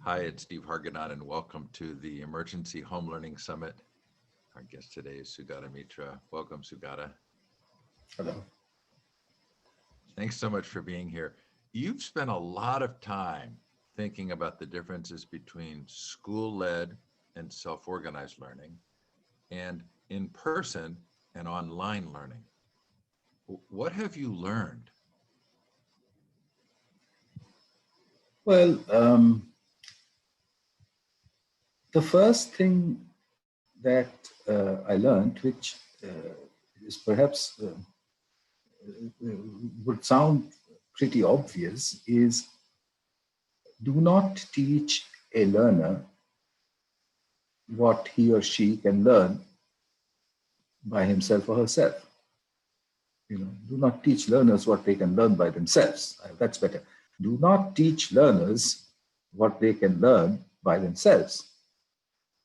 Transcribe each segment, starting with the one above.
Hi, it's Steve Hargadon, and welcome to the Emergency Home Learning Summit. Our guest today is Sugata Mitra. Welcome, Sugata. Hello. Thanks so much for being here. You've spent a lot of time thinking about the differences between school-led and self-organized learning and in-person and online learning. What have you learned? Well, the first thing that I learned, which is perhaps would sound pretty obvious, is do not teach a learner what he or she can learn by himself or herself. Do not teach learners what they can learn by themselves. That's better. Do not teach learners what they can learn by themselves.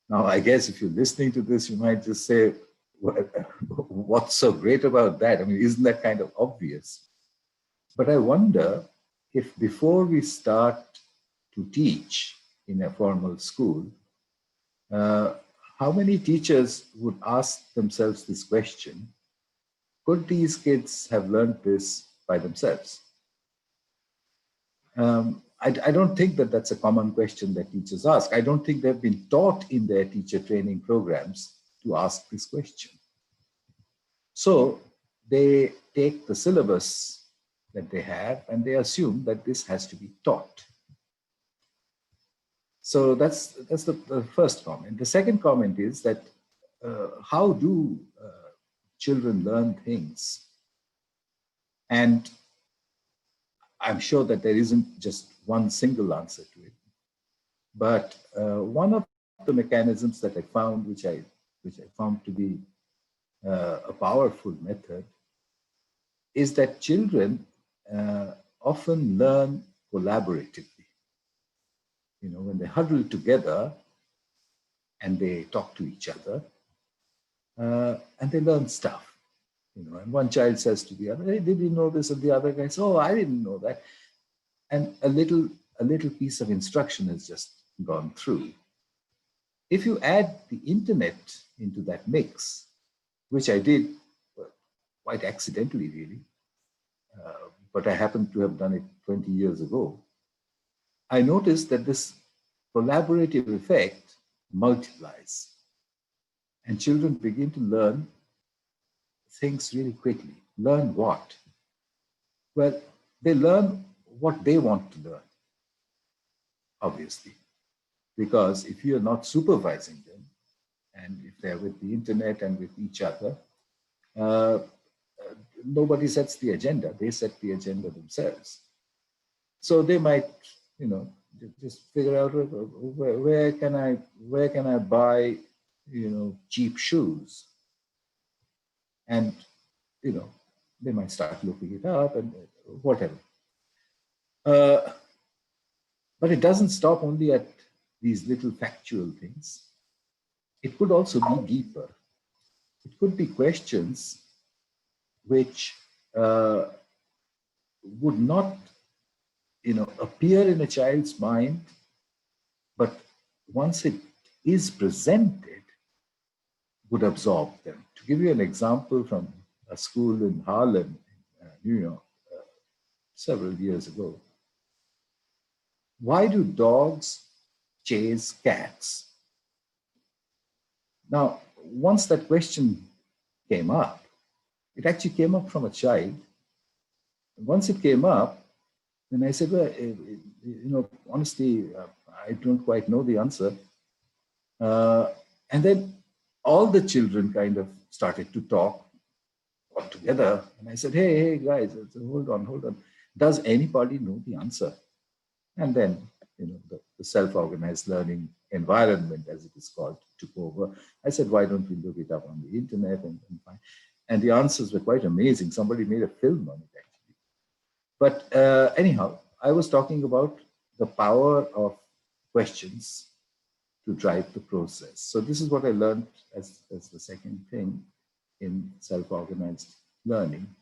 Now, I guess if you're listening to this, you might just say, what's so great about that? I mean, isn't that kind of obvious? But I wonder if before we start to teach in a formal school, how many teachers would ask themselves this question: could these kids have learned this by themselves? I don't think that that's a common question that teachers ask. I don't think they've been taught in their teacher training programs to ask this question. So they take the syllabus that they have and they assume that this has to be taught. So that's the first comment. The second comment is that how do children learn things? And I'm sure that there isn't just one single answer to it. But one of the mechanisms that I found, which I found to be a powerful method, is that children often learn collaboratively. When they huddle together and they talk to each other and they learn stuff. And one child says to the other, "Hey, did you know this?" And the other guy says, "Oh, I didn't know that." And a little piece of instruction has just gone through. If you add the internet into that mix, which I did quite accidentally, really, but I happened to have done it 20 years ago, I noticed that this collaborative effect multiplies. And children begin to learn things really quickly. Learn what? Well, they learn what they want to learn, obviously. Because if you're not supervising them, and if they're with the internet and with each other, nobody sets the agenda. They set the agenda themselves. So they might, just figure out where can I buy, cheap shoes, and they might start looking it up and whatever. But it doesn't stop only at these little factual things. It could also be deeper. It could be questions which would not, appear in a child's mind, but once it is presented, would absorb them. To give you an example from a school in Harlem, New York, several years ago, why do dogs chase cats? Now, once that question came up, it actually came up from a child. And once it came up, then I said, well, honestly, I don't quite know the answer. And then all the children kind of started to talk all together. And I said, hey, guys, hold on. Does anybody know the answer? And then, the self-organized learning environment, as it is called, took over. I said, why don't we look it up on the internet and find? And the answers were quite amazing. Somebody made a film on it, actually. But anyhow, I was talking about the power of questions to drive the process. So this is what I learned as the second thing in self-organized learning.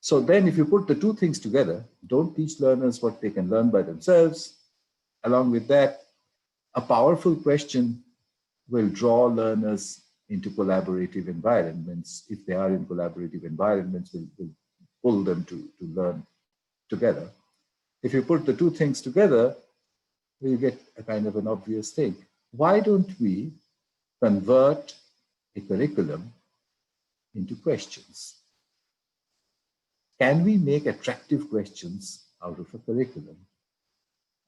So then if you put the two things together, don't teach learners what they can learn by themselves, along with that, a powerful question will draw learners into collaborative environments. If they are in collaborative environments, will pull them to learn together. If you put the two things together, you get a kind of an obvious thing. Why don't we convert a curriculum into questions? Can we make attractive questions out of a curriculum?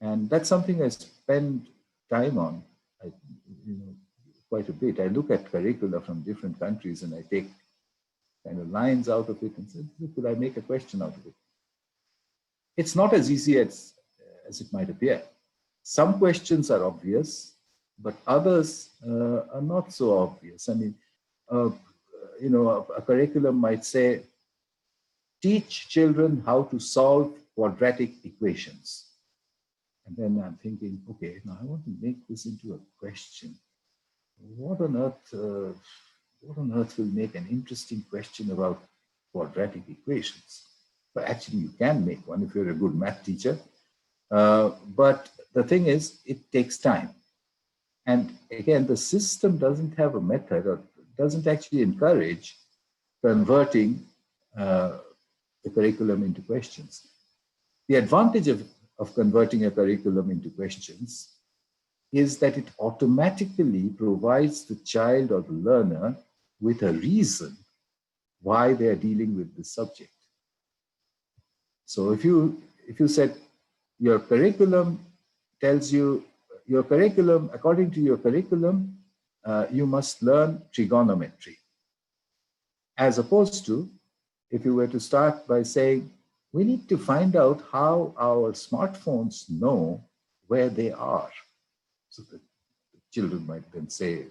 And that's something I spend time on, you know, quite a bit. I look at curricula from different countries and I take kind of lines out of it and say, could I make a question out of it? It's not as easy as it might appear. Some questions are obvious, but others are not so obvious. I mean, you know, a curriculum might say, teach children how to solve quadratic equations. And then I'm thinking, okay, now I want to make this into a question. What on earth will make an interesting question about quadratic equations? But actually, you can make one if you're a good math teacher. But the thing is, it takes time. And again, the system doesn't have a method or doesn't actually encourage converting the curriculum into questions. The advantage of converting a curriculum into questions is that it automatically provides the child or the learner with a reason why they are dealing with the subject. So if you said your curriculum tells you, according to your curriculum, you must learn trigonometry. As opposed to, if you were to start by saying, we need to find out how our smartphones know where they are. So the children might then say,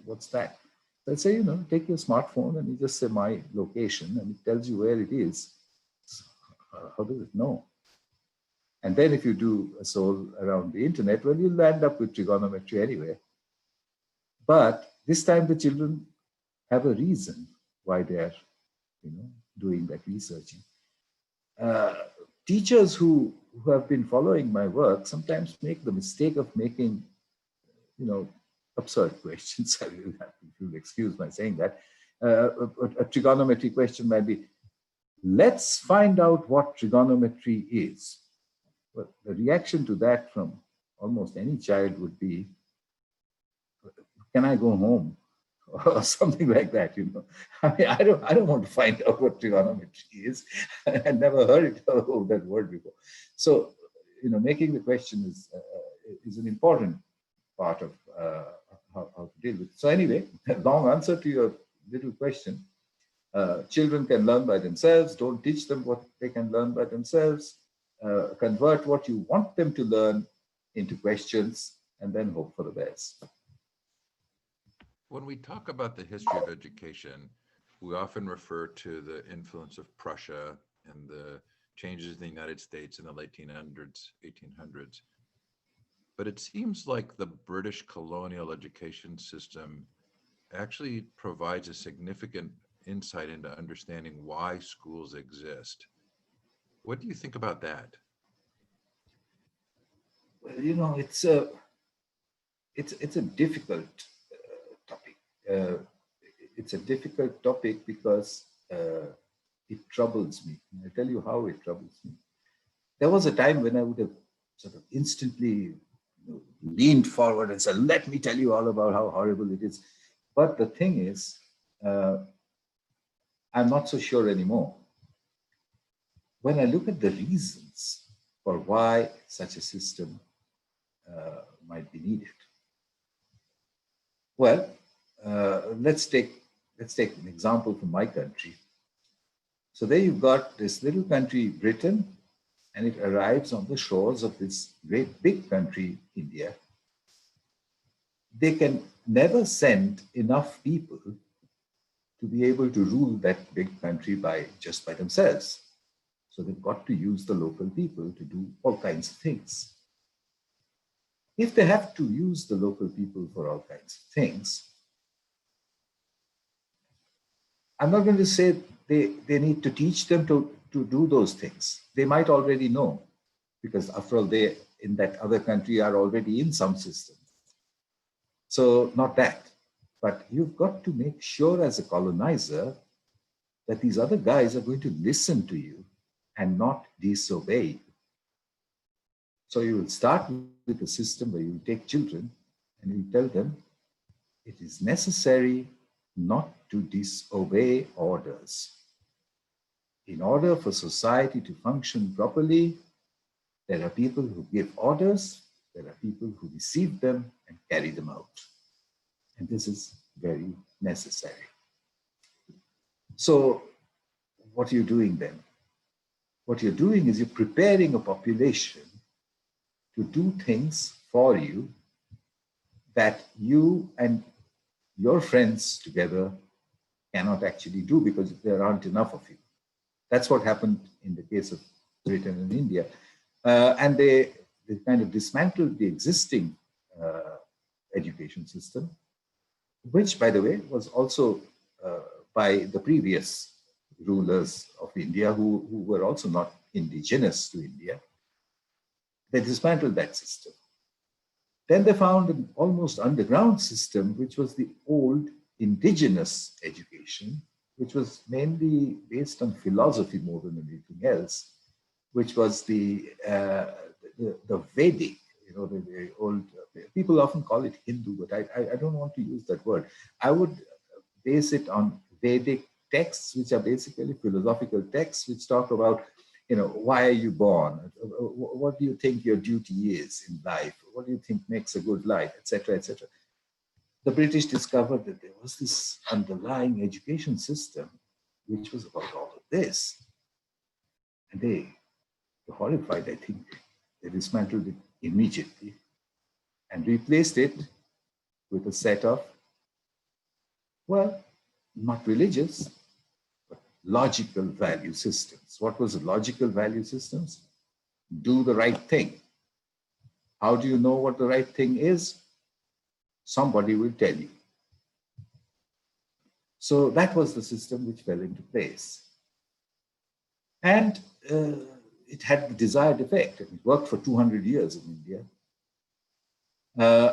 what's that? They'll say, you know, take your smartphone and you just say my location and it tells you where it is. How does it know? And then if you do a soul around the internet, well, you'll end up with trigonometry anyway. But this time the children have a reason why they're, you know, doing that researching. Teachers who have been following my work sometimes make the mistake of making, you know, absurd questions. You'll excuse my saying that. A trigonometry question might be, let's find out what trigonometry is. But the reaction to that from almost any child would be, can I go home? Or something like that, you know. I mean, I don't want to find out what trigonometry is. I never heard of that word before. So, you know, making the question is an important part of how to deal with it. So anyway, long answer to your little question. Children can learn by themselves. Don't teach them what they can learn by themselves. Convert what you want them to learn into questions and then hope for the best. When we talk about the history of education, we often refer to the influence of Prussia and the changes in the United States in the late 1800s. But it seems like the British colonial education system actually provides a significant insight into understanding why schools exist. What do you think about that? Well, you know, it's a difficult topic. It's a difficult topic because it troubles me. And I'll tell you how it troubles me. There was a time when I would have sort of instantly, you know, leaned forward and said, let me tell you all about how horrible it is. But the thing is, I'm not so sure anymore. When I look at the reasons for why such a system might be needed. Well, let's take an example from my country. So there you've got this little country, Britain, and it arrives on the shores of this great big country, India. They can never send enough people to be able to rule that big country just by themselves. So they've got to use the local people to do all kinds of things. If they have to use the local people for all kinds of things, I'm not going to say they need to teach them to do those things. They might already know, because after all, they in that other country are already in some system. So not that. But you've got to make sure as a colonizer that these other guys are going to listen to you and not disobey you. So you will start with a system where you take children and you tell them it is necessary not to disobey orders. In order for society to function properly, there are people who give orders, there are people who receive them and carry them out. And this is very necessary. So, what are you doing then? What you're doing is you're preparing a population to do things for you that you and your friends together cannot actually do because there aren't enough of you. That's what happened in the case of Britain and India. And they kind of dismantled the existing education system, which, by the way, was also by the previous rulers of India who were also not indigenous to India. They dismantled that system. Then they found an almost underground system, which was the old indigenous education, which was mainly based on philosophy more than anything else, which was the Vedic, the old, people often call it Hindu, but I don't want to use that word. I would base it on Vedic texts, which are basically philosophical texts, which talk about, why are you born? What do you think your duty is in life? What do you think makes a good life, etc., etc. The British discovered that there was this underlying education system which was about all of this. And they were horrified, I think. They dismantled it immediately and replaced it with a set of, well, not religious, but logical value systems. What was the logical value systems? Do the right thing. How do you know what the right thing is? Somebody will tell you. So that was the system which fell into place. And it had the desired effect. It worked for 200 years in India.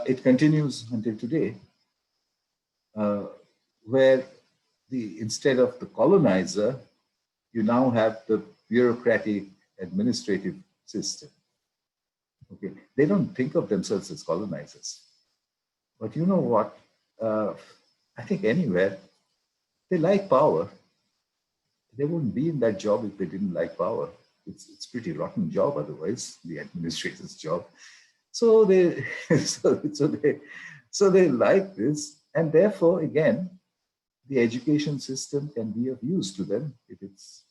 It continues until today, where instead of the colonizer, you now have the bureaucratic administrative system. Okay, they don't think of themselves as colonizers. But you know what? I think anywhere, they like power. They wouldn't be in that job if they didn't like power. It's a pretty rotten job otherwise, the administrator's job. So they, so they like this, and therefore, again, the education system can be of use to them if it's,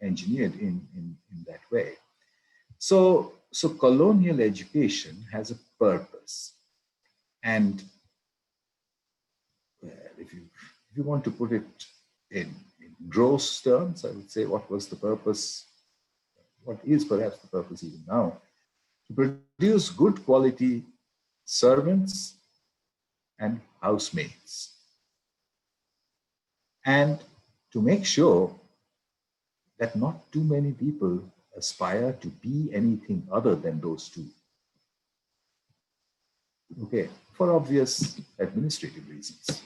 engineered in that way. So colonial education has a purpose, and if you want to put it in gross terms, I would say what was the purpose? What is perhaps the purpose even now? To produce good quality servants and housemaids, and to make sure that not too many people aspire to be anything other than those two. Okay, for obvious administrative reasons.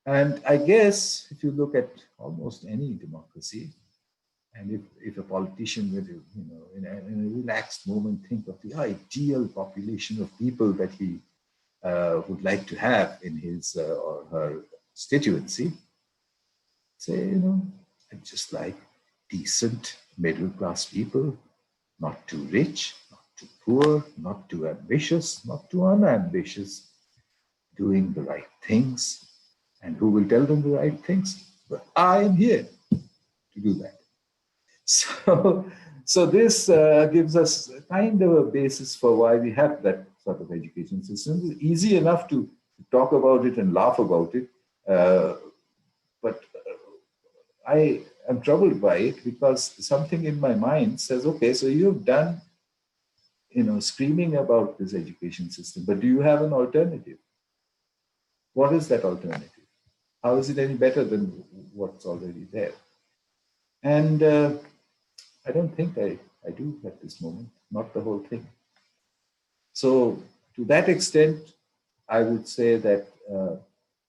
And I guess if you look at almost any democracy, and if a politician would, in a relaxed moment, think of the ideal population of people that he would like to have in his or her constituency, say, I'd just like decent middle-class people, not too rich, not too poor, not too ambitious, not too unambitious, doing the right things. And who will tell them the right things? But I am here to do that. So this gives us kind of a basis for why we have that sort of education system. It's easy enough to talk about it and laugh about it, but I am troubled by it because something in my mind says, okay, so you've done, screaming about this education system, but do you have an alternative? What is that alternative? How is it any better than what's already there? And I don't think I do at this moment. not the whole thing. So to that extent, I would say that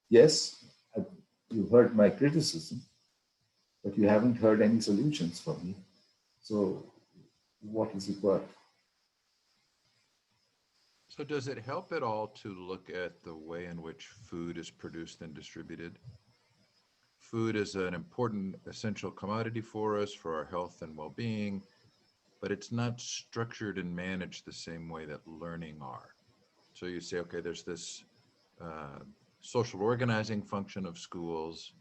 yes, you heard my criticism, but you haven't heard any solutions from me. So what is it worth? So, does it help at all to look at the way in which food is produced and distributed? Food is an important essential commodity for us for our health and well being, but it's not structured and managed the same way that learning are. So, you say, okay, there's this uh, social organizing function of schools,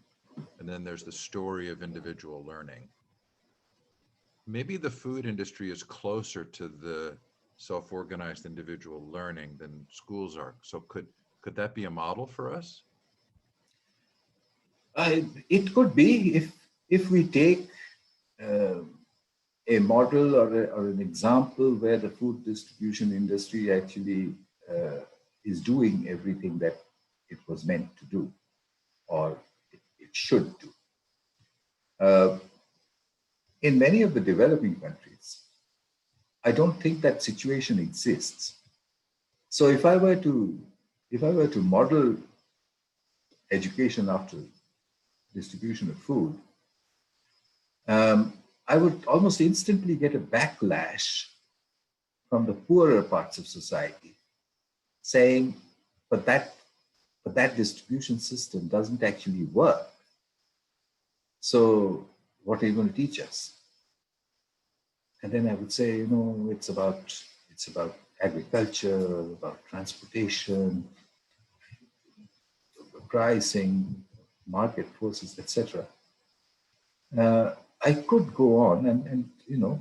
and then there's the story of individual learning. Maybe the food industry is closer to the self-organized individual learning than schools are. So could that be a model for us? It could be if we take uh, a model or an example where the food distribution industry actually is doing everything that it was meant to do or it should do. Uh, in many of the developing countries, I don't think that situation exists. So if I were to model education after distribution of food, um, I would almost instantly get a backlash from the poorer parts of society saying, but that distribution system doesn't actually work. So what are you going to teach us? And then I would say, it's about agriculture, about transportation, pricing, market forces, etc. I could go on, and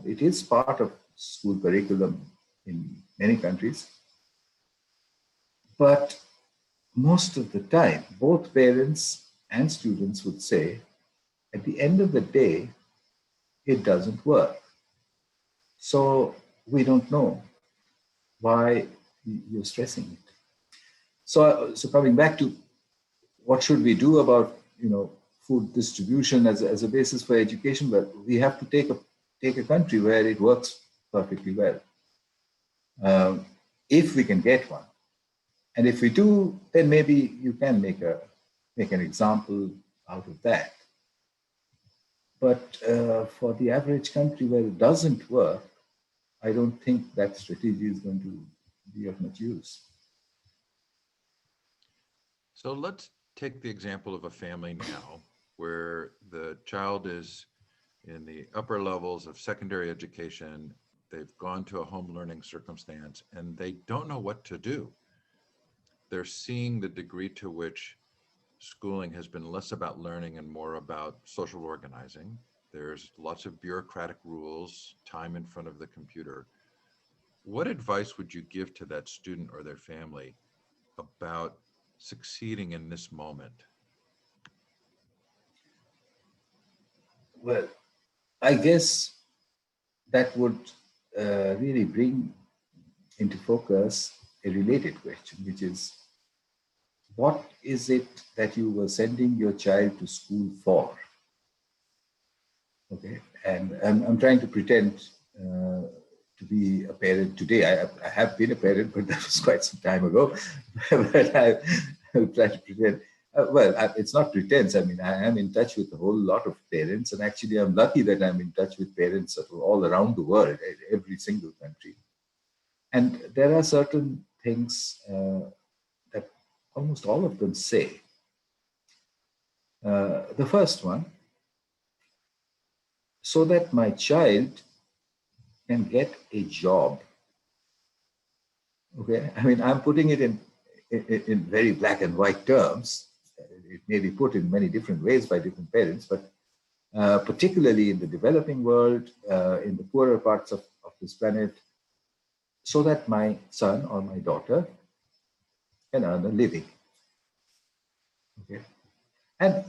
it is part of school curriculum in many countries, but most of the time, both parents and students would say, at the end of the day, it doesn't work. So we don't know why you're stressing it. So coming back to what should we do about food distribution as a basis for education, but we have to take a country where it works perfectly well. If we can get one, and if we do, then maybe you can make an example out of that. But for the average country where it doesn't work, I don't think that strategy is going to be of much use. So let's take the example of a family now where the child is in the upper levels of secondary education. They've gone to a home learning circumstance and they don't know what to do. They're seeing the degree to which schooling has been less about learning and more about social organizing. There's lots of bureaucratic rules, time in front of the computer. What advice would you give to that student or their family about succeeding in this moment? Well, I guess that would really bring into focus a related question, which is what is it that you were sending your child to school for? Okay, and I'm trying to pretend to be a parent today. I have been a parent, but that was quite some time ago. But I try to pretend. It's not pretense. I mean, I am in touch with a whole lot of parents, and actually, I'm lucky that I'm in touch with parents all around the world, every single country. And there are certain things that almost all of them say. The first one, so that my child can get a job. Okay, I mean, I'm putting it in very black and white terms. It may be put in many different ways by different parents, but particularly in the developing world, in the poorer parts of this planet, so that my son or my daughter can earn a living. Okay, and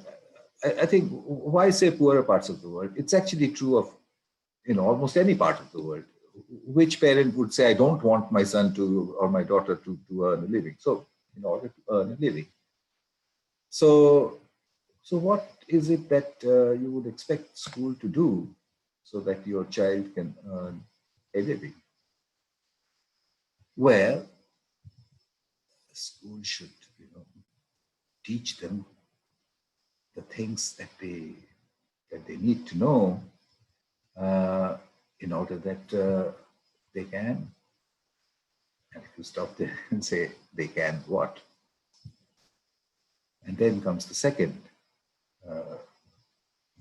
I think why say poorer parts of the world? It's actually true of almost any part of the world. Which parent would say, I don't want my son to or my daughter to earn a living? So, in order to earn a living. So, so what is it that you would expect school to do so that your child can earn a living? where the school should, teach them the things that they need to know uh, in order that they can. And if you stop there and say they can what, and then comes the second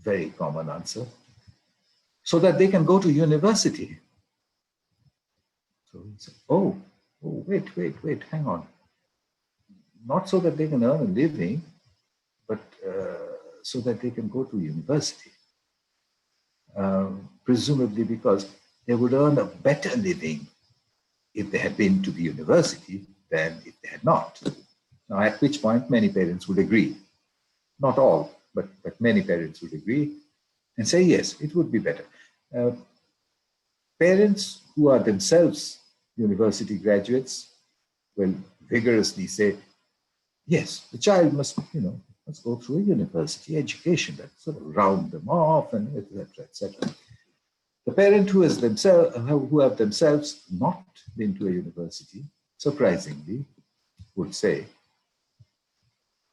very common answer, so that they can go to university. So you say, wait, hang on. Not so that they can earn a living, but so that they can go to university. Presumably because they would earn a better living if they had been to the university than if they had not. Now, at which point many parents would agree. Not all, but many parents would agree and say, yes, it would be better. Uh, Parents who are themselves university graduates will vigorously say, yes, the child must, must go through a university education that sort of round them off and et cetera, et cetera. The parent who have themselves not been to a university, surprisingly, would say,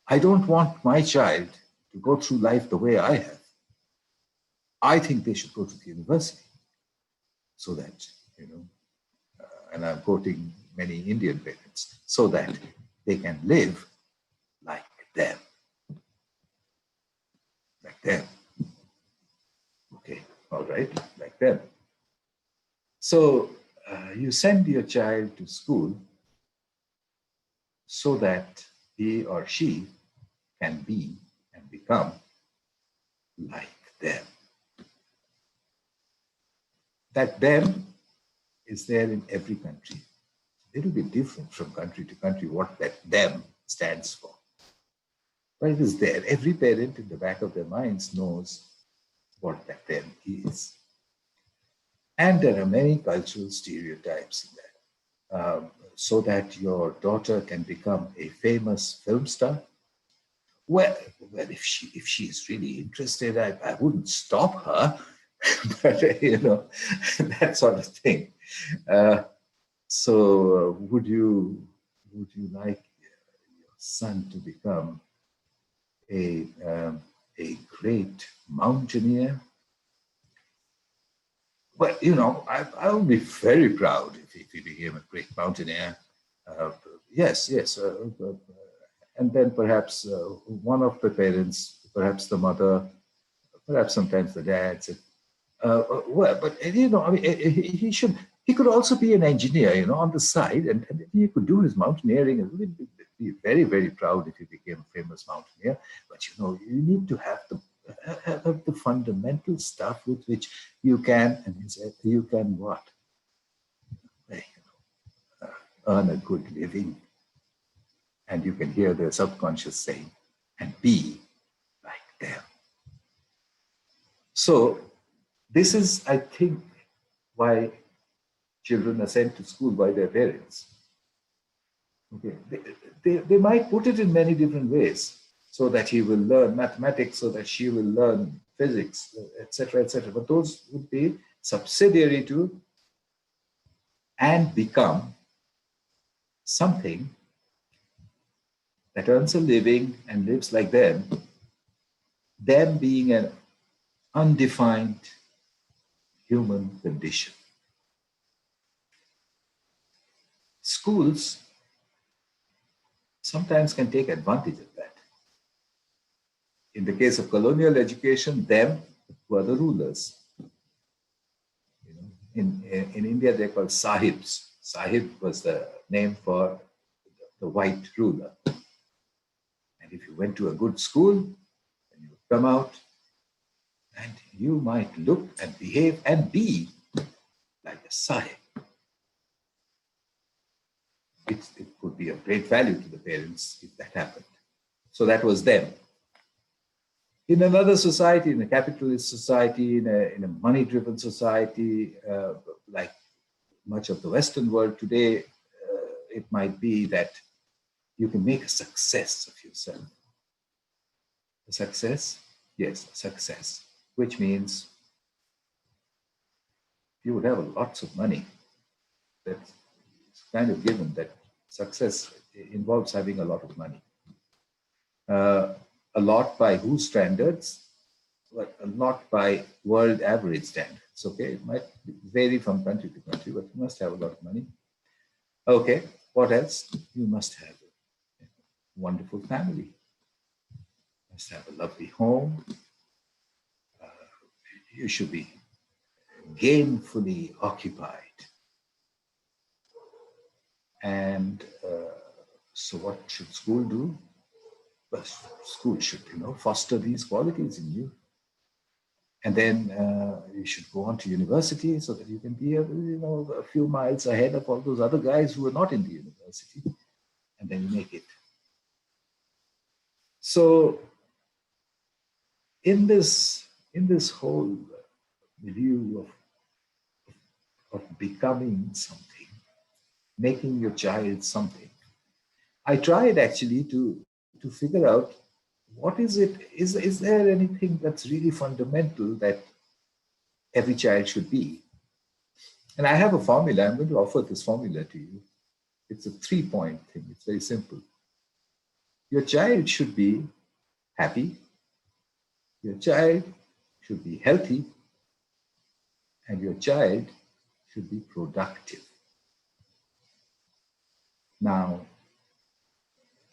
I don't want my child to go through life the way I have. I think they should go to the university so that, and I'm quoting many Indian parents, so that they can live like them. Like them. Okay, all right, like them. So you send your child to school so that he or she can be and become like them. That them is there in every country. It will be different from country to country what that them stands for. But it is there. Every parent in the back of their minds knows what that them is. And there are many cultural stereotypes in that. So that your daughter can become a famous film star. Well, if she's really interested, I wouldn't stop her, but that sort of thing. Uh, so, would you like your son to become a great mountaineer? Well, I would be very proud if he became a great mountaineer. Uh, yes. And then perhaps one of the parents, perhaps the mother, perhaps sometimes the dad said, well, but I mean, he could also be an engineer, on the side, and he could do his mountaineering, and we'd be very, very proud if he became a famous mountaineer. But you need to have the fundamental stuff with which you can, and he said, you can what? Earn a good living. And you can hear the subconscious saying, and be like them. So this is, I think, why children are sent to school by their parents. Okay, they might put it in many different ways, so that he will learn mathematics, so that she will learn physics, etc., etc. But those would be subsidiary to and become something that earns a living and lives like them being an undefined human condition. Schools sometimes can take advantage of that. In the case of colonial education, them were the rulers. In India, they're called sahibs. Sahib was the name for the white ruler. And if you went to a good school, then you would come out and you might look and behave and be like a sahib. It could be of great value to the parents if that happened. So that was them. In another society, in a capitalist society, in a money-driven society, like much of the Western world today, it might be that you can make a success of yourself. A success? Yes, a success, which means you would have lots of money. That's kind of given that success involves having a lot of money. Uh, a lot by whose standards? But a lot by world average standards. Okay, it might vary from country to country, but you must have a lot of money. Okay, what else? You must have a wonderful family. You must have a lovely home. You should be gainfully occupied. And so, what should school do? Well, school should, foster these qualities in you. And then you should go on to university so that you can be a few miles ahead of all those other guys who are not in the university, and then you make it. So in this whole milieu of becoming something, making your child something, I tried actually to figure out what is it, is there anything that's really fundamental that every child should be. And I have a formula. I'm going to offer this formula to you. It's a 3-point thing. It's very simple. Your child should be happy. Your child should be healthy. And your child should be productive. Now,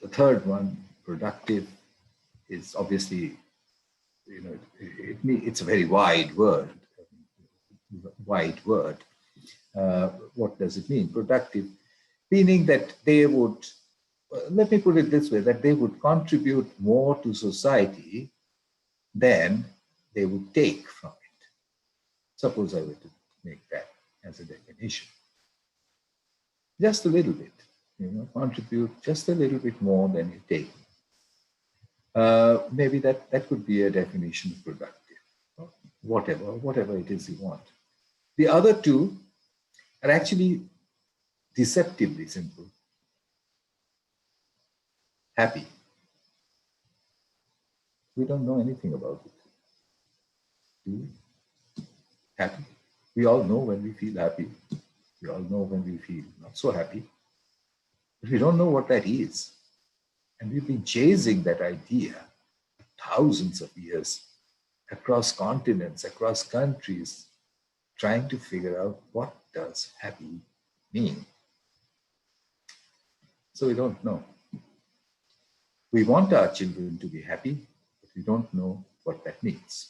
the third one, productive, is obviously, it's a very wide word. What does it mean? Productive, meaning that they would, let me put it this way, that they would contribute more to society than they would take from it. Suppose I were to make that as a definition. Just a little bit, contribute just a little bit more than you take. Maybe that could be a definition of productive, whatever it is you want. The other two are actually deceptively simple. Happy. We don't know anything about it. Do we? Happy. We all know when we feel happy. We all know when we feel not so happy. But we don't know what that is. And we've been chasing that idea thousands of years across continents, across countries, trying to figure out what does happy mean. So we don't know. We want our children to be happy, but we don't know what that means.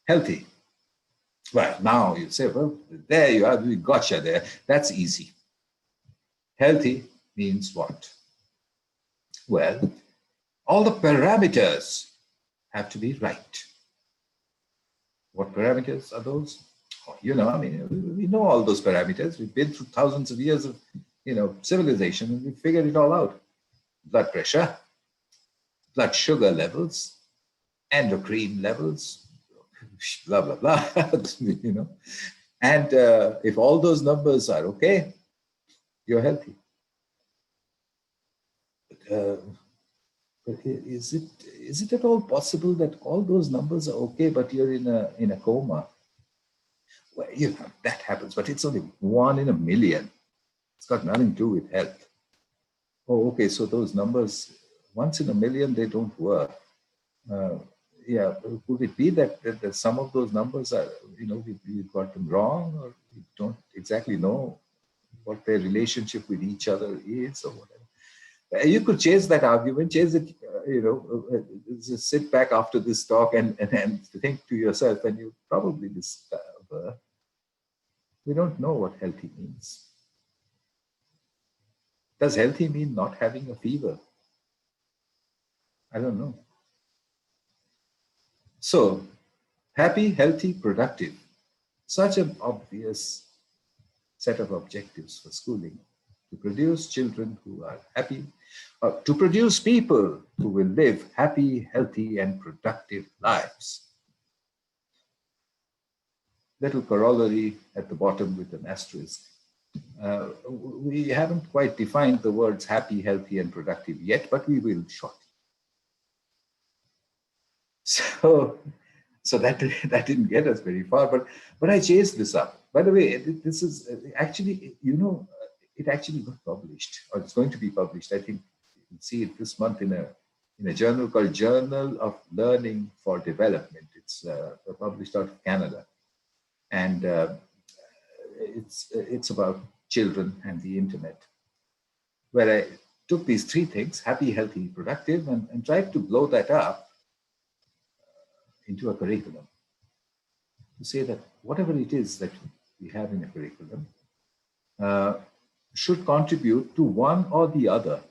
Healthy. Well, now you say, well, there you are, we gotcha there. That's easy. Healthy means what? Well, all the parameters have to be right. What parameters are those? Oh, we know all those parameters. We've been through thousands of years of, civilization, and we figured it all out. Blood pressure, blood sugar levels, endocrine levels, blah, blah, blah, And if all those numbers are okay, you're healthy. But is it at all possible that all those numbers are okay, but you're in a coma? Well, that happens, but it's only 1 in a million. It's got nothing to do with health. Oh, okay, so those numbers, once in a million, they don't work. Could it be that some of those numbers are, we got them wrong, or we don't exactly know what their relationship with each other is, or whatever? You could chase that argument, chase it, just sit back after this talk and think to yourself, and you probably discover we don't know what healthy means. Does healthy mean not having a fever? I don't know. So, happy, healthy, productive. Such an obvious set of objectives for schooling. To produce children who are happy, to produce people who will live happy, healthy, and productive lives. Little corollary at the bottom with an asterisk. We haven't quite defined the words happy, healthy, and productive yet, but we will shortly. So that didn't get us very far, but I chased this up. By the way, this is actually, it actually got published, or it's going to be published. I think you can see it this month in a journal called Journal of Learning for Development. It's published out of Canada, and it's about children and the internet, where I took these three things: happy, healthy, productive, and tried to blow that up into a curriculum to say that whatever it is that we have in a curriculum uh, should contribute to one or the other.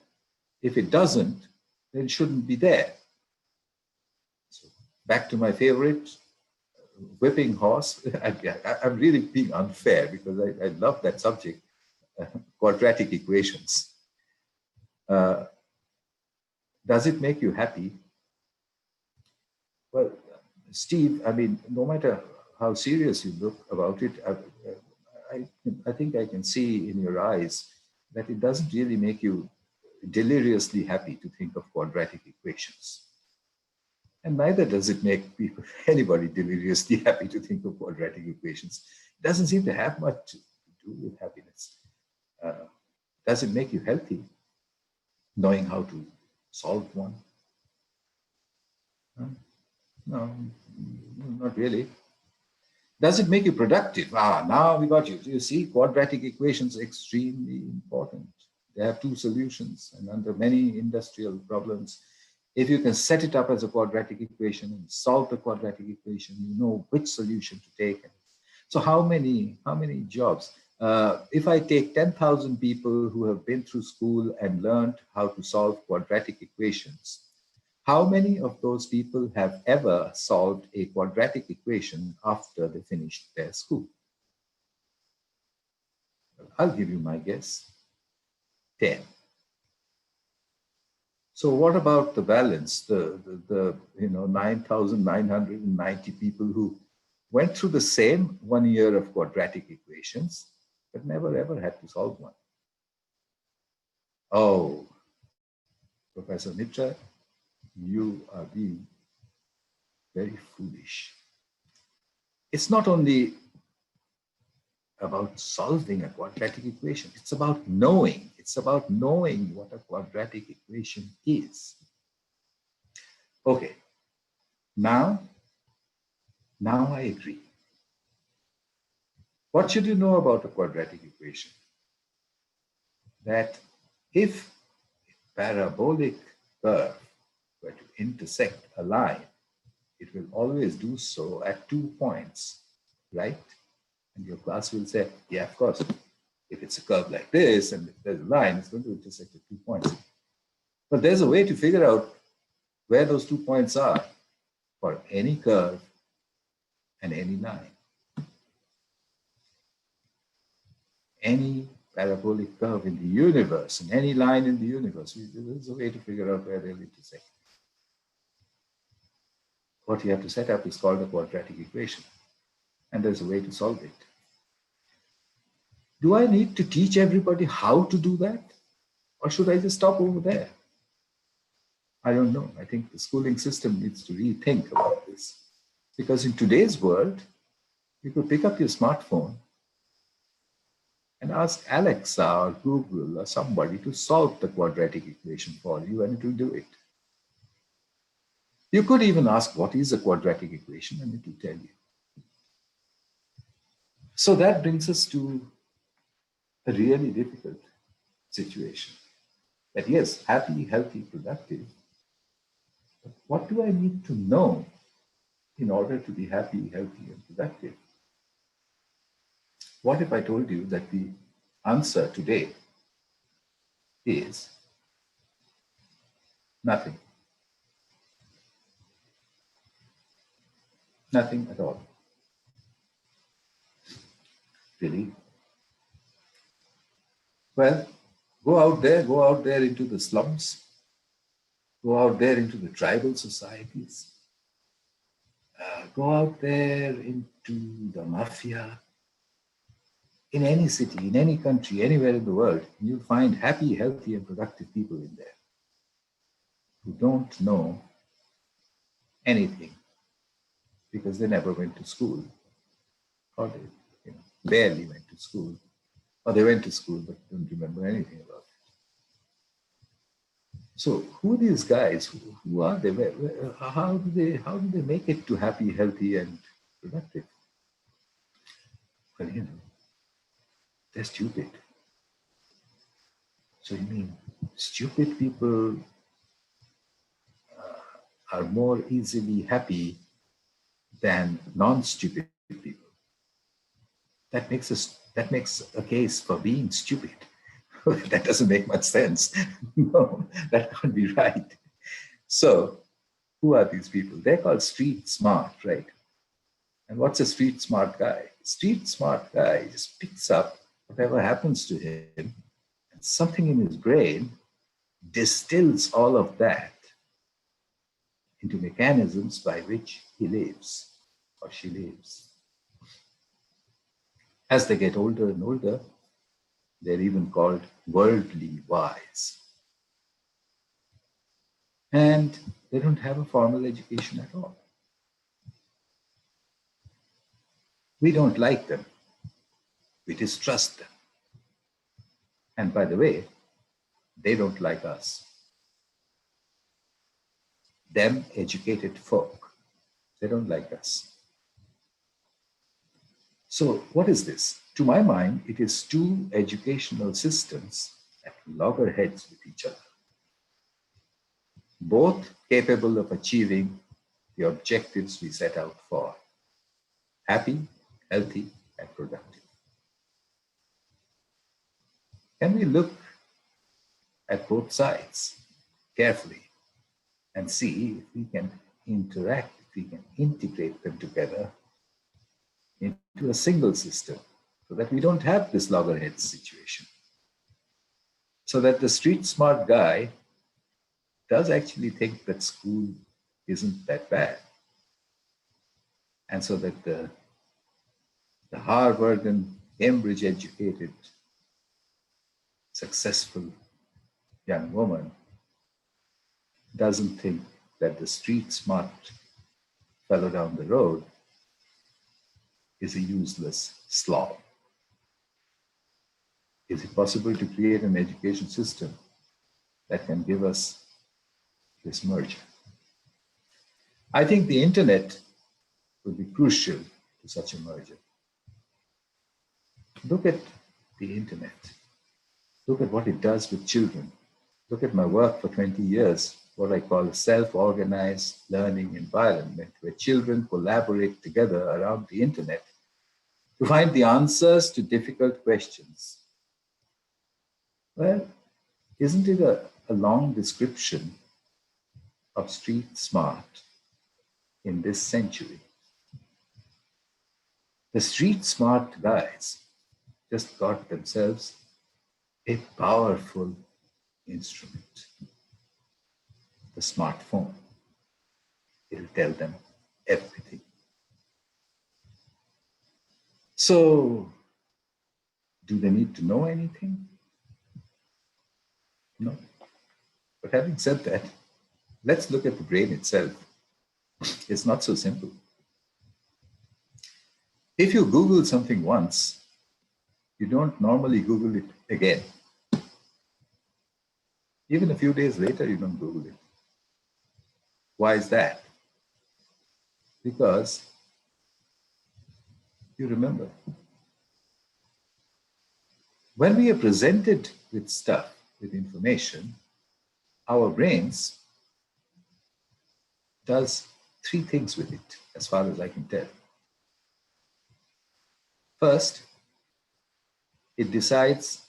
If it doesn't, then it shouldn't be there. So back to my favorite whipping horse. I'm really being unfair because I love that subject, quadratic equations. Uh, does it make you happy? Well, Steve, I mean, no matter how serious you look about it, I think I can see in your eyes that it doesn't really make you deliriously happy to think of quadratic equations. And neither does it make people, anybody deliriously happy to think of quadratic equations. It doesn't seem to have much to do with happiness. Does it make you healthy, knowing how to solve one? No, not really. Does it make you productive? Now we got you. You see, quadratic equations are extremely important. They have two solutions, and under many industrial problems, if you can set it up as a quadratic equation and solve the quadratic equation, you know which solution to take. So how many jobs? If I take 10,000 people who have been through school and learned how to solve quadratic equations, how many of those people have ever solved a quadratic equation after they finished their school? Well, I'll give you my guess, 10. So what about the balance, the 9,990 people who went through the same 1 year of quadratic equations, but never ever had to solve one? Oh, Professor Mitra, you are being very foolish. It's not only about solving a quadratic equation. It's about knowing. It's about knowing what a quadratic equation is. Okay, now I agree. What should you know about a quadratic equation? That if a parabolic curve were to intersect a line, it will always do so at 2 points, right? And your class will say, yeah, of course, if it's a curve like this and if there's a line, it's going to intersect at 2 points. But there's a way to figure out where those 2 points are for any curve and any line. Any parabolic curve in the universe and any line in the universe, there's a way to figure out where they'll intersect. What you have to set up is called a quadratic equation, and there's a way to solve it. Do I need to teach everybody how to do that? Or should I just stop over there? I don't know. I think the schooling system needs to rethink about this. Because in today's world, you could pick up your smartphone and ask Alexa or Google or somebody to solve the quadratic equation for you, and it will do it. You could even ask, what is a quadratic equation? And it will tell you. So that brings us to a really difficult situation. That yes, happy, healthy, productive. But what do I need to know in order to be happy, healthy, and productive? What if I told you that the answer today is nothing? Nothing at all. Really? Well, go out there into the slums, go out there into the tribal societies, go out there into the mafia. In any city, in any country, anywhere in the world, you'll find happy, healthy, and productive people in there who don't know anything because they never went to school, or they barely went to school. or they went to school but don't remember anything about it. So who are these guys? Who are they? How do they make it to happy, healthy, and productive? Well, they're stupid. So you mean stupid people are more easily happy than non-stupid people? That makes a case for being stupid. That doesn't make much sense. No, that can't be right. So who are these people? They're called street smart, right? And what's a street smart guy? Street smart guy just picks up whatever happens to him, and something in his brain distills all of that into mechanisms by which he lives or she lives. As they get older and older, they're even called worldly wise. And they don't have a formal education at all. We don't like them. We distrust them. And by the way, they don't like us. Them educated folk, they don't like us. So, what is this? To my mind, it is two educational systems at loggerheads with each other, both capable of achieving the objectives we set out for: happy, healthy, and productive. Can we look at both sides carefully and see if we can interact, if we can integrate them together into a single system so that we don't have this loggerheads situation? So that the street smart guy does actually think that school isn't that bad. And so that the Harvard and Cambridge educated, successful young woman doesn't think that the street smart fellow down the road is a useless slob. Is it possible to create an education system that can give us this merger? I think the internet will be crucial to such a merger. Look at the internet. Look at what it does with children. Look at my work for 20 years, what I call a self-organized learning environment where children collaborate together around the internet to find the answers to difficult questions. Well, isn't it a long description of street smart in this century? The street smart guys just got themselves a powerful instrument, the smartphone. It'll tell them everything. So, do they need to know anything? No. But having said that, let's look at the brain itself. It's not so simple. If you Google something once, you don't normally Google it again. Even a few days later, you don't Google it. Why is that? Because you remember. When we are presented with stuff, with information, our brains does three things with it, as far as I can tell. First, it decides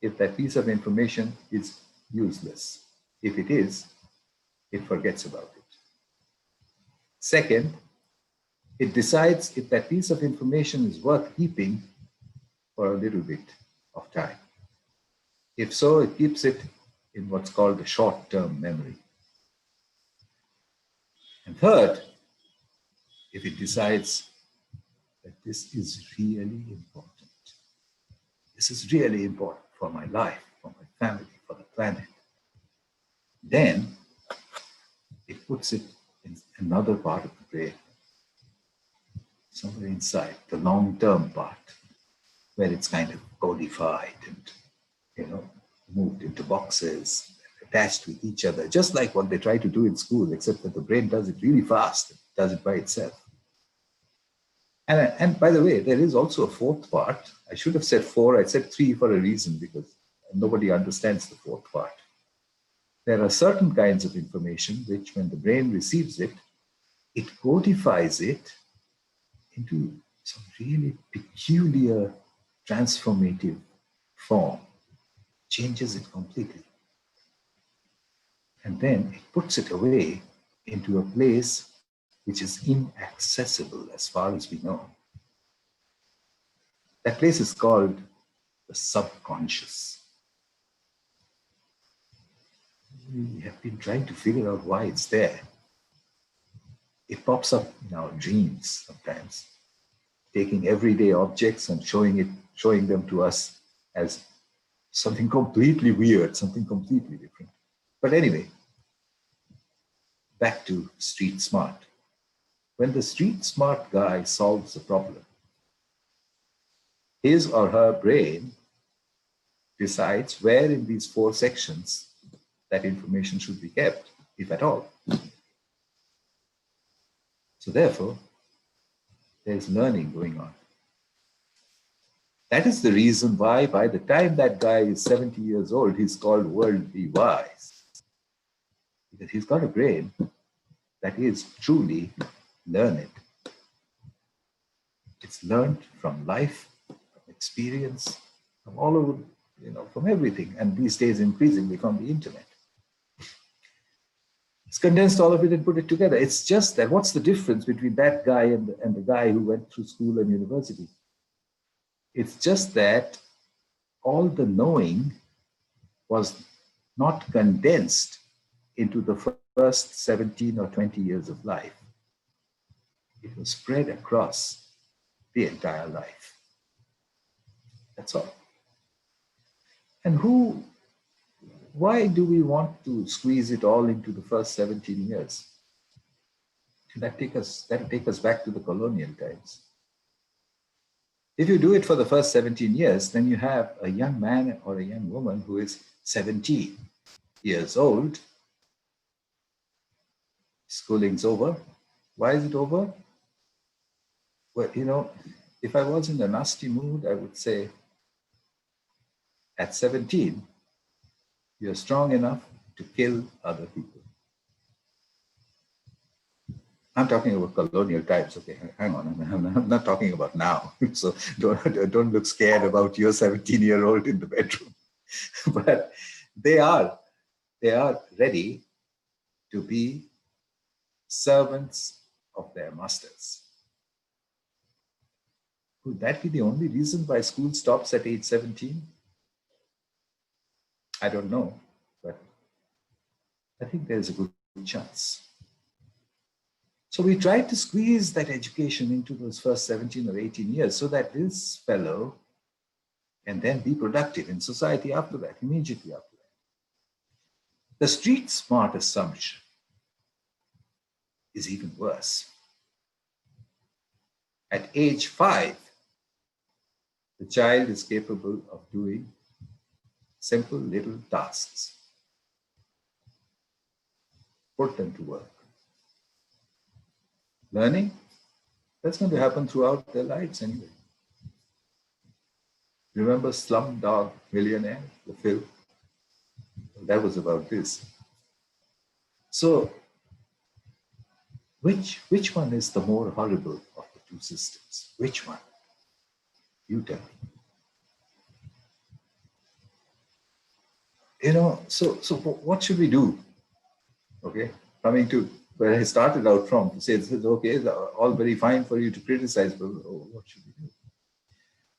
if that piece of information is useless. If it is, it forgets about it. Second, it decides if that piece of information is worth keeping for a little bit of time. If so, it keeps it in what's called the short-term memory. And third, if it decides that this is really important, this is really important for my life, for my family, for the planet, then it puts it in another part of the brain, somewhere inside, the long-term part, where it's kind of codified and, you know, moved into boxes, attached with each other, just like what they try to do in school, except that the brain does it really fast, it does it by itself. And by the way, there is also a fourth part. I should have said four, I said three for a reason, because nobody understands the fourth part. There are certain kinds of information which, when the brain receives it, it codifies it into some really peculiar transformative form, changes it completely. And then it puts it away into a place which is inaccessible as far as we know. That place is called the subconscious. We have been trying to figure out why it's there. It pops up in our dreams sometimes, taking everyday objects and showing them to us as something completely weird, something completely different. But anyway, back to street smart. When the street smart guy solves a problem, his or her brain decides where in these four sections that information should be kept, if at all. So therefore, there's learning going on. That is the reason why by the time that guy is 70 years old, he's called worldly wise. Because he's got a brain that is truly learned. It's learned from life, from experience, from all over, from everything. And these days, increasingly from the internet. It's condensed all of it and put it together. It's just that what's the difference between that guy and the guy who went through school and university? It's just that all the knowing was not condensed into the first 17 or 20 years of life. It was spread across the entire life. That's all. And why do we want to squeeze it all into the first 17 years? That'll take us back to the colonial times. If you do it for the first 17 years, then you have a young man or a young woman who is 17 years old. Schooling's over. Why is it over? Well, if I was in a nasty mood, I would say at 17, you're strong enough to kill other people. I'm talking about colonial times. Okay, hang on. I'm not talking about now. So don't look scared about your 17-year-old in the bedroom. But they are ready to be servants of their masters. Could that be the only reason why school stops at age 17? I don't know, but I think there's a good chance. So we tried to squeeze that education into those first 17 or 18 years so that this fellow can then be productive in society after that, immediately after that. The street smart assumption is even worse. At age 5, the child is capable of doing simple little tasks. Put them to work. Learning, that's going to happen throughout their lives anyway. Remember Slumdog Millionaire, the film? That was about this. So, which one is the more horrible of the two systems? Which one? You tell me. So what should we do? Okay, coming to where I started out from, to say, okay, it's all very fine for you to criticize, but what should we do?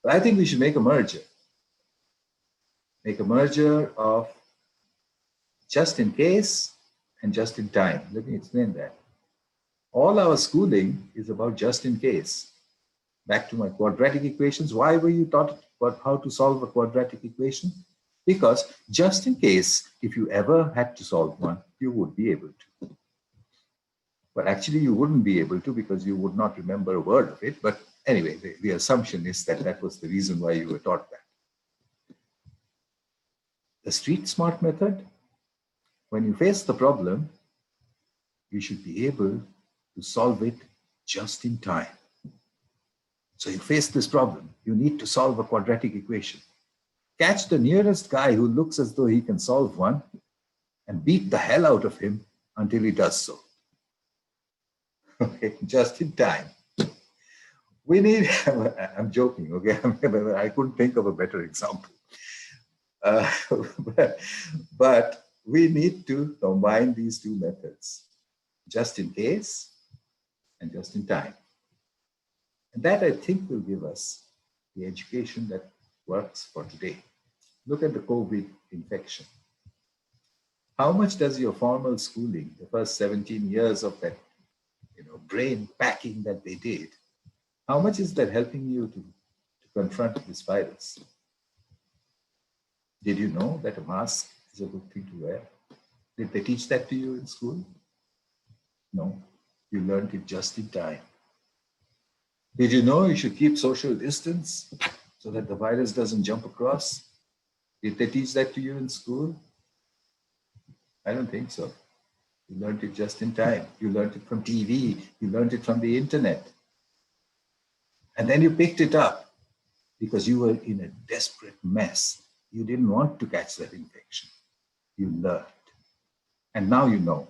But I think we should make a merger. Make a merger of just in case and just in time. Let me explain that. All our schooling is about just in case. Back to my quadratic equations. Why were you taught about how to solve a quadratic equation? Because just in case, if you ever had to solve one, you would be able to. Well, actually, you wouldn't be able to because you would not remember a word of it. But Anyway, the assumption is that that was the reason why you were taught that. The street smart method, when you face the problem, you should be able to solve it just in time. So you face this problem, you need to solve a quadratic equation. Catch the nearest guy who looks as though he can solve one and beat the hell out of him until he does so. Okay, just in time. We need, I'm joking, okay? I couldn't think of a better example. Uh, but we need to combine these two methods, just in case and just in time. And that, I think, will give us the education that works for today. Look at the COVID infection. How much does your formal schooling, the first 17 years of that, brain packing that they did, how much is that helping you to confront this virus? Did you know that a mask is a good thing to wear? Did they teach that to you in school? No, you learned it just in time. Did you know you should keep social distance so that the virus doesn't jump across? Did they teach that to you in school? I don't think so. You learned it just in time. You learned it from TV. You learned it from the internet. And then you picked it up because you were in a desperate mess. You didn't want to catch that infection. You learned. And now you know.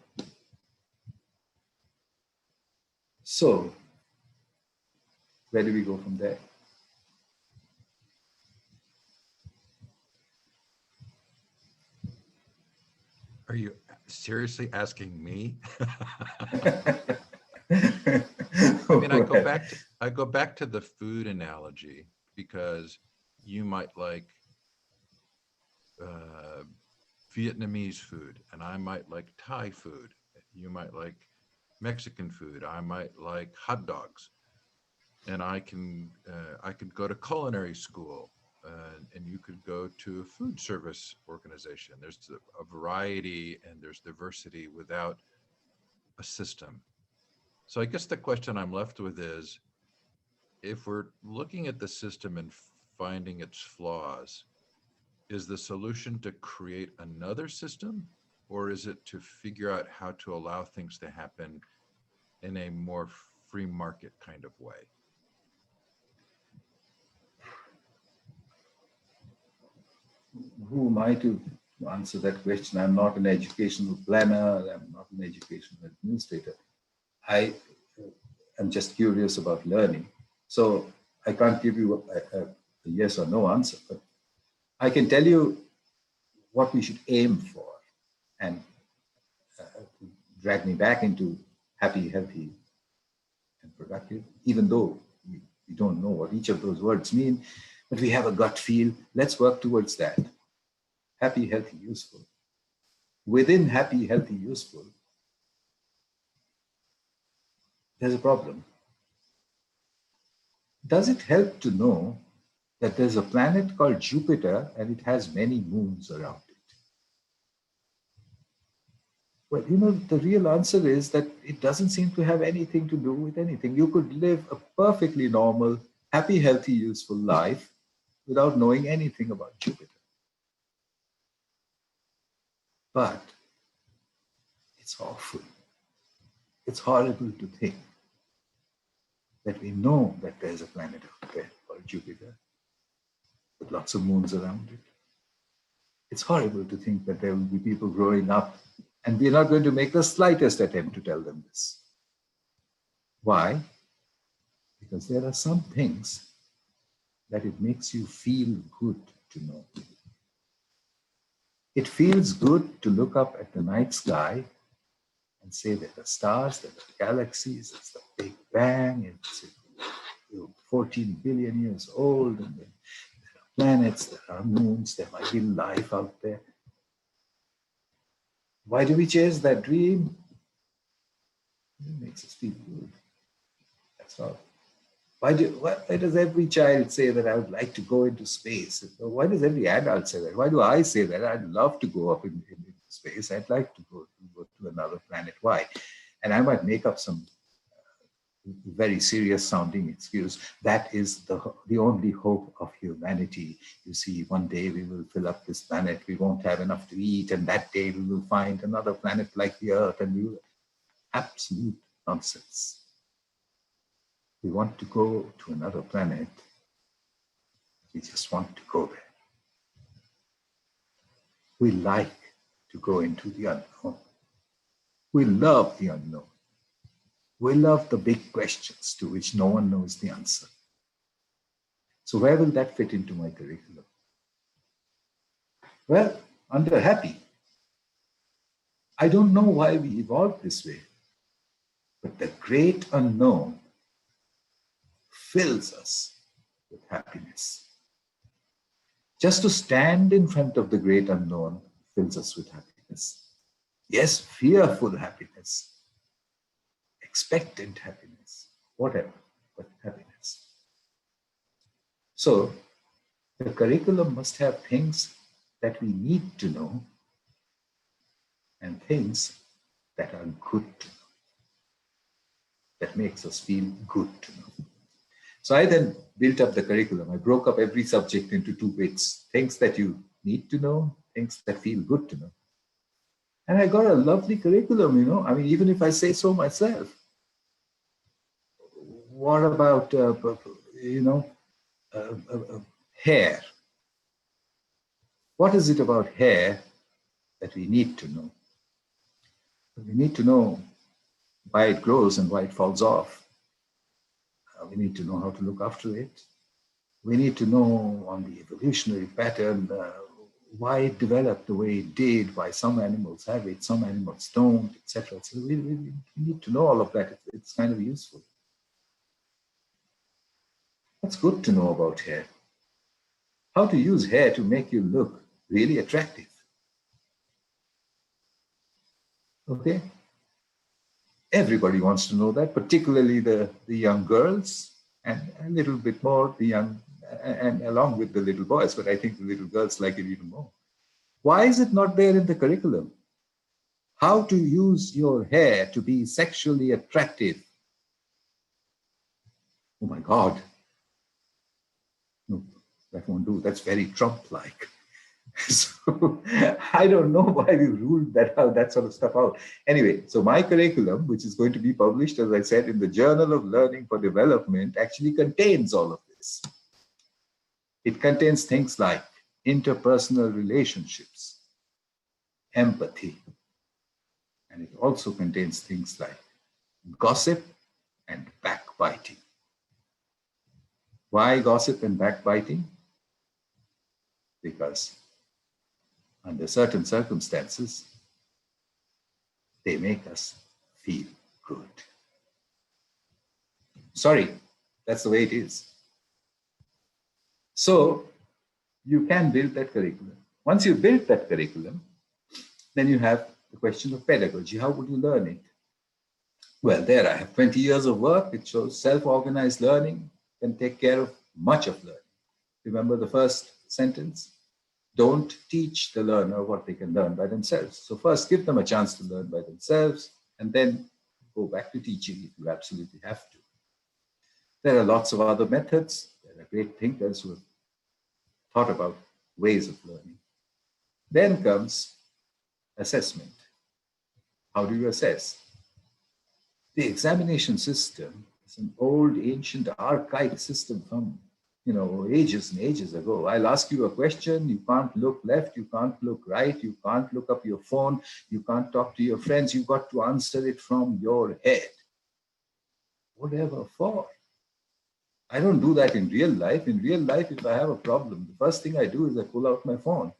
So, where do we go from there? Are you seriously asking me? I mean, I go back to the food analogy because you might like Vietnamese food and I might like Thai food. You might like Mexican food. I might like hot dogs. And I could go to culinary school, and you could go to a food service organization. There's a variety and there's diversity without a system. So I guess the question I'm left with is, if we're looking at the system and finding its flaws, is the solution to create another system, or is it to figure out how to allow things to happen in a more free market kind of way? Who am I to answer that question? I'm not an educational planner. I'm not an educational administrator. I am just curious about learning. So I can't give you a yes or no answer, but I can tell you what we should aim for and drag me back into happy, healthy, and productive, even though we don't know what each of those words mean, but we have a gut feel. Let's work towards that. Happy, healthy, useful. Within happy, healthy, useful, there's a problem. Does it help to know that there's a planet called Jupiter and it has many moons around it? Well, the real answer is that it doesn't seem to have anything to do with anything. You could live a perfectly normal, happy, healthy, useful life without knowing anything about Jupiter. But it's awful. It's horrible to think that we know that there's a planet out there called Jupiter with lots of moons around it. It's horrible to think that there will be people growing up and we're not going to make the slightest attempt to tell them this. Why? Because there are some things that it makes you feel good to know. It feels good to look up at the night sky and say there are stars, there are galaxies, it's the Big Bang, it's 14 billion years old, and there are planets, there are moons, there might be life out there. Why do we chase that dream? It makes us feel good. That's all. Why does every child say that I would like to go into space? Why does every adult say that? Why do I say that? I'd love to go up into space. I'd like to go to another planet. Why? And I might make up some very serious sounding excuse. That is the only hope of humanity. You see, one day we will fill up this planet, we won't have enough to eat, and that day we will find another planet like the Earth, and we will. Absolute nonsense. We want to go to another planet. We just want to go there. We like to go into the unknown. We love the unknown. We love the big questions to which no one knows the answer. So where will that fit into my curriculum? Well, under happy. I don't know why we evolved this way, but the great unknown fills us with happiness. Just to stand in front of the great unknown fills us with happiness. Yes, fearful happiness, expectant happiness, whatever, but happiness. So the curriculum must have things that we need to know and things that are good to know, that makes us feel good to know. So I then built up the curriculum. I broke up every subject into 2 bits, things that you need to know, things that feel good to know. And I got a lovely curriculum, I mean, even if I say so myself. What about, hair? What is it about hair that we need to know? We need to know why it grows and why it falls off. We need to know how to look after it. We need to know on the evolutionary pattern why it developed the way it did, why some animals have it, some animals don't, etc. So we need to know all of that. It's kind of useful. What's good to know about hair? How to use hair to make you look really attractive. Okay? Everybody wants to know that, particularly the young girls, and a little bit more the young, and along with the little boys, but I think the little girls like it even more. Why is it not there in the curriculum? How to use your hair to be sexually attractive. Oh my God. No, that won't do. That's very Trump-like. So I don't know why we ruled that sort of stuff out. Anyway, so my curriculum, which is going to be published, as I said, in the Journal of Learning for Development, actually contains all of this. It contains things like interpersonal relationships, empathy, and it also contains things like gossip and backbiting. Why gossip and backbiting? Because under certain circumstances, they make us feel good. Sorry, that's the way it is. So you can build that curriculum. Once you build that curriculum, then you have the question of pedagogy. How would you learn it? Well, there I have 20 years of work. It shows self-organized learning can take care of much of learning. Remember the first sentence? Don't teach the learner what they can learn by themselves. So first give them a chance to learn by themselves, and then go back to teaching if you absolutely have to. There are lots of other methods. There are great thinkers who have thought about ways of learning. Then comes assessment. How do you assess? The examination system is an old, ancient, archaic system from ages and ages ago. I'll ask you a question, you can't look left, you can't look right, you can't look up your phone, you can't talk to your friends, you've got to answer it from your head. Whatever for? I don't do that in real life. In real life, if I have a problem, the first thing I do is I pull out my phone.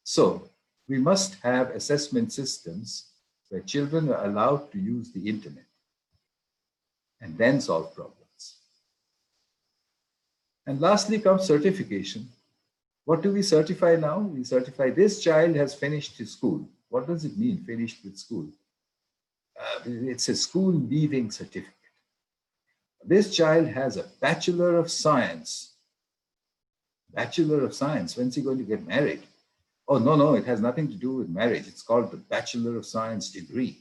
So we must have assessment systems where children are allowed to use the internet and then solve problems. And lastly comes certification. What do we certify now? We certify this child has finished his school. What does it mean, finished with school? It's a school leaving certificate. This child has a Bachelor of Science. Bachelor of Science, when's he going to get married? Oh, no, it has nothing to do with marriage. It's called the Bachelor of Science degree.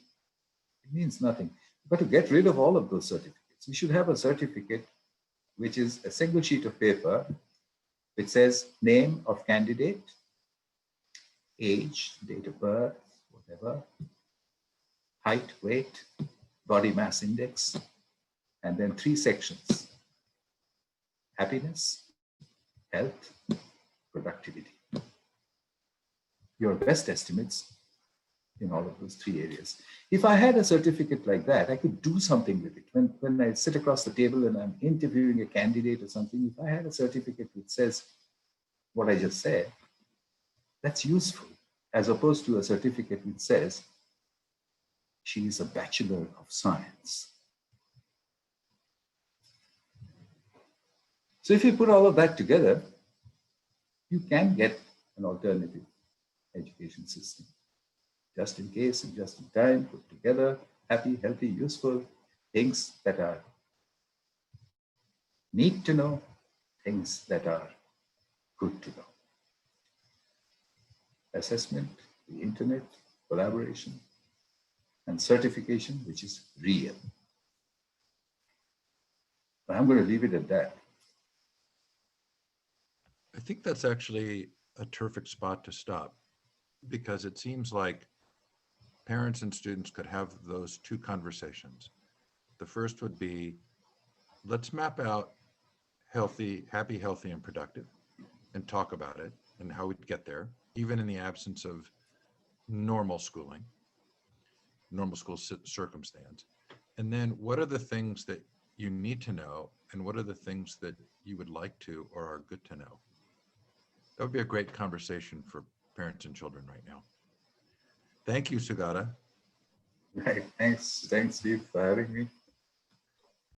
It means nothing. But to get rid of all of those certificates, we should have a certificate which is a single sheet of paper which says name of candidate, age, date of birth, whatever, height, weight, body mass index, and then three sections: happiness, health, productivity. Your best estimates in all of those three areas. If I had a certificate like that, I could do something with it. When I sit across the table and I'm interviewing a candidate or something, if I had a certificate which says what I just said, that's useful, as opposed to a certificate which says she is a Bachelor of Science. So if you put all of that together, you can get an alternative education system. Just in case and just in time, put together, happy, healthy, useful things that are need to know, things that are good to know. Assessment, the internet, collaboration, and certification, which is real. But I'm going to leave it at that. I think that's actually a terrific spot to stop because it seems like parents and students could have those two conversations. The first would be, let's map out healthy, happy, healthy, and productive and talk about it and how we'd get there, even in the absence of normal schooling, normal school circumstance. And then what are the things that you need to know and what are the things that you would like to or are good to know? That would be a great conversation for parents and children right now. Thank you, Sugata. Right. Thanks, Steve, for having me.